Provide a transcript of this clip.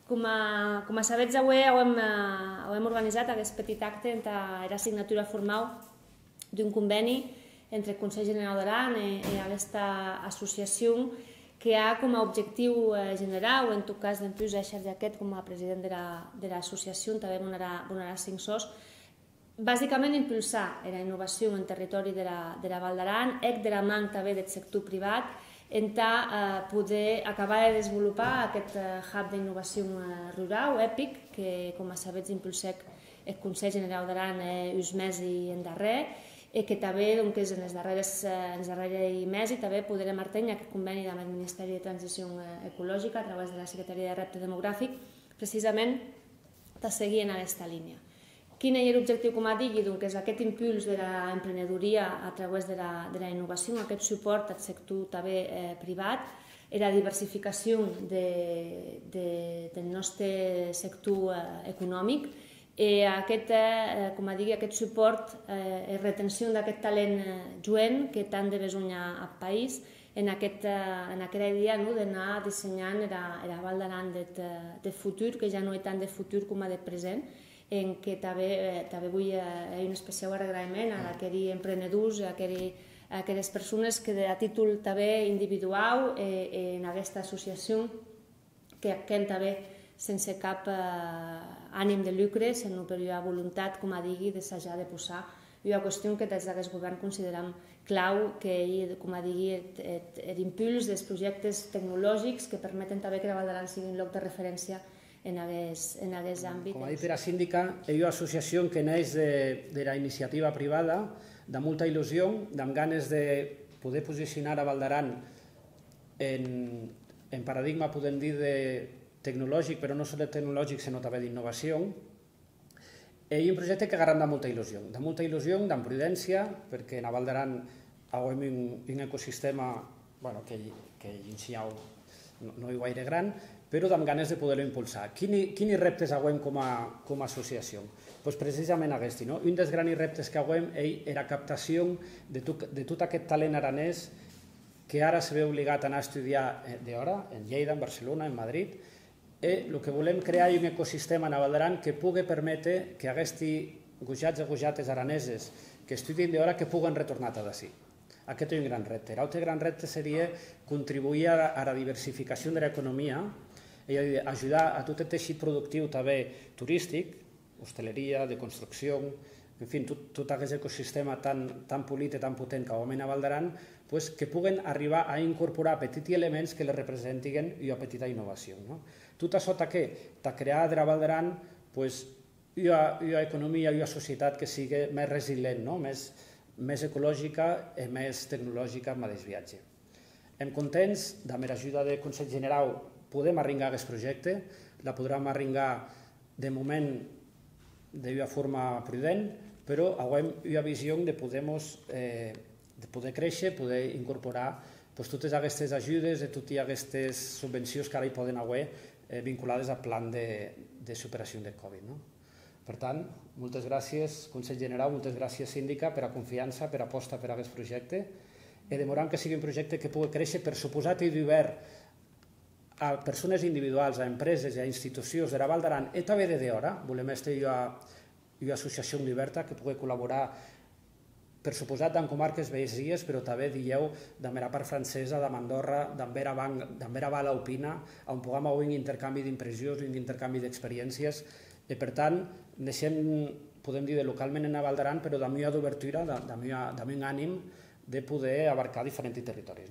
Com a sabets, avui hem organitzat aquest petit acte en la signatura formal d'un conveni entre el Consell General d'Aran i aquesta associació que ha com a objectiu general, o en tot cas d'en plus Eixar Jaquet com a president de l'associació, també donarà 5 sos, bàsicament impulsar la innovació en el territori de la Val d'Aran, de la mà també del sector privat, en poder acabar de desenvolupar aquest hub d'innovació rural, EPIC, que com a sabets impulsec el Consell General d'Aran uns mesos endarrer, i que també en els darrers mesos també podrem mantenir aquest conveni amb el Ministeri de Transició Ecològica a través de la Secretaria de Repte Demogràfic, precisament per seguir en aquesta línia. Quin és l'objectiu, com a dic? És aquest impuls de l'emprenedoria a través de la innovació, aquest suport al sector també privat, i la diversificació del nostre sector econòmic, i aquest suport i retenció d'aquest talent jovent que tant de besonya al país en aquesta idea d'anar dissenyant la Val d'Aran de futur, que ja no és tant de futur com de present, en què també vull un especial agraïment a aquells emprenedors, a aquelles persones que a títol també individual en aquesta associació que actuen també sense cap ànim de lucre, sinó per la voluntat, com a digui, d'assajar de posar una qüestió que des d'aquest govern considerem clau, que és, com a digui, l'impuls dels projectes tecnològics que permeten també que la Val d'Aran sigui un lloc de referència en aquest àmbit. Com ha dit la síndica, és una associació que neix de la iniciativa privada, de molta il·lusió, amb ganes de poder posicionar a Val d'Aran en paradigma, podem dir, tecnològic, però no només tecnològic, sinó també d'innovació. És un projecte que agarra de molta il·lusió, de prudència, perquè a Val d'Aran tenim un ecosistema que inicial no és gaire gran, però amb ganes de poder-lo impulsar. Quins reptes tenim com a associació? Precisament aquest. Un dels grans reptes que tenim és la captació de tot aquest talent aranès que ara se veu obligat a anar a estudiar d'hora, en Lleida, en Barcelona, en Madrid. El que volem crear és un ecosistema a Val d'Aran que pugui permetre que aquests gojats i gojates araneses que estudien d'hora que puguen retornar d'ací. Aquest és un gran repte. L'altre gran repte seria contribuir a la diversificació de l'economia, és a dir, ajudar a tot el teixit productiu també turístic, hostaleria, de construcció, en fi, tot aquest ecosistema tan polit i tan potent que tenim a Val d'Aran, que puguen arribar a incorporar petits elements que les representin una petita innovació. Tot això què? De crear de la Val d'Aran una economia i una societat que sigui més resilient, més ecològica i més tecnològica al mateix viatge. Estem contents, amb l'ajuda del Consell General podem arrencar aquest projecte, la podrem arrencar de moment d'una forma prudent, però tenim una visió de poder créixer, poder incorporar totes aquestes ajudes i totes aquestes subvencions que ara hi poden haver vinculades al plan de superació del Covid. Per tant, moltes gràcies, Consell General, moltes gràcies, síndica, per la confiança, per l'aposta per aquest projecte, i demorant que sigui un projecte que pugui créixer, per suposat i obert a persones individuals, a empreses i a institucions de la Val d'Aran i també de d'hora. Volem estar una associació oberta que pugui col·laborar, per suposat, en comarques veïnes, però també, dieu, amb la part francesa, amb Andorra, amb la Val Alpina, on puguem haver un intercanvi d'impressions, un intercanvi d'experiències. I, per tant, podem dir localment en la Val d'Aran, però amb una obertura, amb un ànim de poder abarcar diferents territoris.